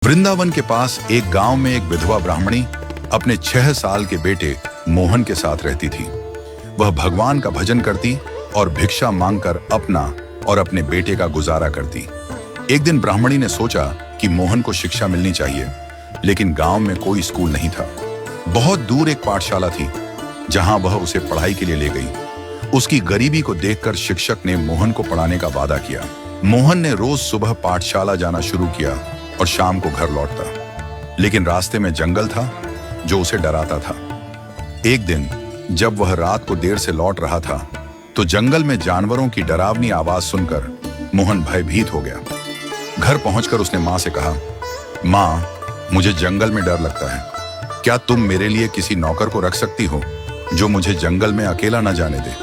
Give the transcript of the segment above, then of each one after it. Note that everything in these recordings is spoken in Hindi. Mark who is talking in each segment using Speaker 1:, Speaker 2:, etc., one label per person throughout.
Speaker 1: वृंदावन के पास एक गांव में एक विधवा ब्राह्मणी अपने 6 साल के बेटे मोहन के साथ रहती थी। वह भगवान का भजन करती और भिक्षा मांगकर अपना और अपने बेटे का गुजारा करती। एक दिन ब्राह्मणी ने सोचा कि मोहन को शिक्षा मिलनी चाहिए, लेकिन गांव में कोई स्कूल नहीं था। बहुत दूर एक पाठशाला थी जहां वह उसे पढ़ाई के लिए ले गई। उसकी गरीबी को देखकर शिक्षक ने मोहन को पढ़ाने का वादा किया। मोहन ने रोज सुबह पाठशाला जाना शुरू किया और शाम को घर लौटता, लेकिन रास्ते में जंगल था जो उसे डराता था। एक दिन जब वह रात को देर से लौट रहा था तो जंगल में जानवरों की डरावनी आवाज सुनकर मोहन भयभीत हो गया। घर पहुंचकर उसने मां से कहा, मां, मुझे जंगल में डर लगता है। क्या तुम मेरे लिए किसी नौकर को रख सकती हो जो मुझे जंगल में अकेला न जाने दे?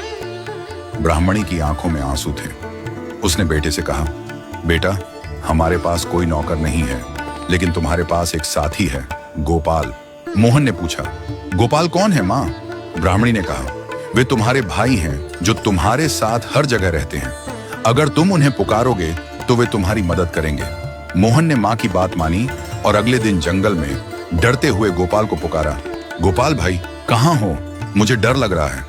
Speaker 1: ब्राह्मणी की आंखों में आंसू थे। उसने बेटे से कहा, बेटा, हमारे पास कोई नौकर नहीं है, लेकिन तुम्हारे पास एक साथी है, गोपाल। मोहन ने पूछा, गोपाल कौन है मां? ब्राह्मणी ने कहा, वे तुम्हारे भाई हैं जो तुम्हारे साथ हर जगह रहते हैं। अगर तुम उन्हें पुकारोगे तो वे तुम्हारी मदद करेंगे। मोहन ने मां की बात मानी और अगले दिन जंगल में डरते हुए गोपाल को पुकारा। गोपाल भाई, कहाँ हो? मुझे डर लग रहा है।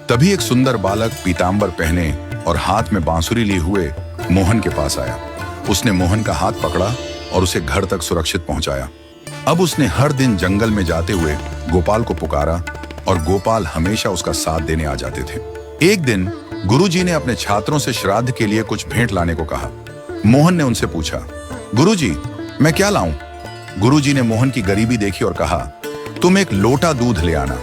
Speaker 1: तभी एक सुंदर बालक पीतांबर पहने और हाथ में बांसुरी लिए हुए मोहन के पास आया। उसने मोहन का हाथ पकड़ा और उसे घर तक सुरक्षित पहुंचाया। अब उसने हर दिन जंगल में जाते हुए गोपाल को पुकारा और गोपाल हमेशा उसका साथ देने आ जाते थे। एक दिन गुरुजी ने अपने छात्रों से श्राद्ध के लिए कुछ भेंट लाने को कहा। मोहन ने उनसे पूछा, गुरुजी, मैं क्या लाऊं? गुरुजी ने मोहन की गरीबी देखी और कहा, तुम एक लोटा दूध ले आना।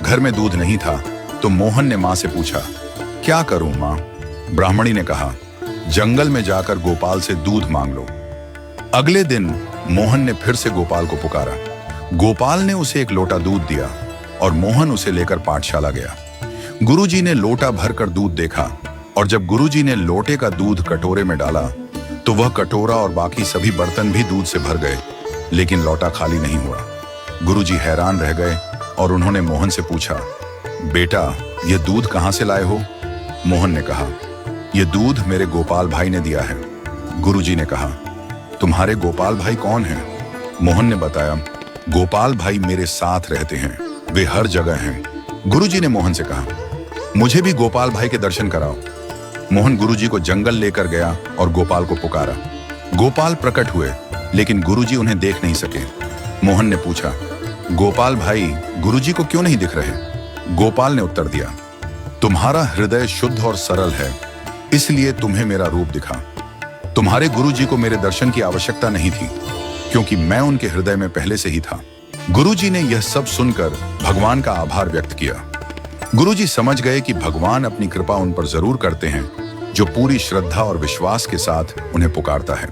Speaker 1: घर में दूध नहीं था तो मोहन ने मां से पूछा, क्या करूं मां? ब्राह्मणी ने कहा, जंगल में जाकर गोपाल से दूध मांग लो। अगले दिन मोहन ने फिर से गोपाल को पुकारा। गोपाल ने उसे एक लोटा दूध दिया और मोहन उसे लेकर पाठशाला गया। गुरुजी ने लोटा भरकर दूध देखा और जब गुरुजी ने लोटे का दूध कटोरे में डाला तो वह कटोरा और बाकी सभी बर्तन भी दूध से भर गए, लेकिन लोटा खाली नहीं हुआ। गुरुजी हैरान रह गए और उन्होंने मोहन से पूछा, बेटा, यह दूध कहां से लाए हो? मोहन ने कहा, यह दूध मेरे गोपाल भाई ने दिया है। गुरुजी ने कहा, तुम्हारे गोपाल भाई कौन हैं? मोहन ने बताया, गोपाल भाई मेरे साथ रहते हैं, वे हर जगह हैं। गुरुजी ने मोहन से कहा, मुझे भी गोपाल भाई के दर्शन कराओ। मोहन गुरुजी को जंगल लेकर गया और गोपाल को पुकारा। गोपाल प्रकट हुए, लेकिन गुरुजी उन्हें देख नहीं सके। मोहन ने पूछा, गोपाल भाई गुरुजी को क्यों नहीं दिख रहे? गोपाल ने उत्तर दिया, तुम्हारा हृदय शुद्ध और सरल है, इसलिए तुम्हें मेरा रूप दिखा। तुम्हारे गुरुजी को मेरे दर्शन की आवश्यकता नहीं थी, क्योंकि मैं उनके हृदय में पहले से ही था। गुरुजी ने यह सब सुनकर भगवान का आभार व्यक्त किया। गुरुजी समझ गए कि भगवान अपनी कृपा उन पर जरूर करते हैं जो पूरी श्रद्धा और विश्वास के साथ उन्हें पुकारता है।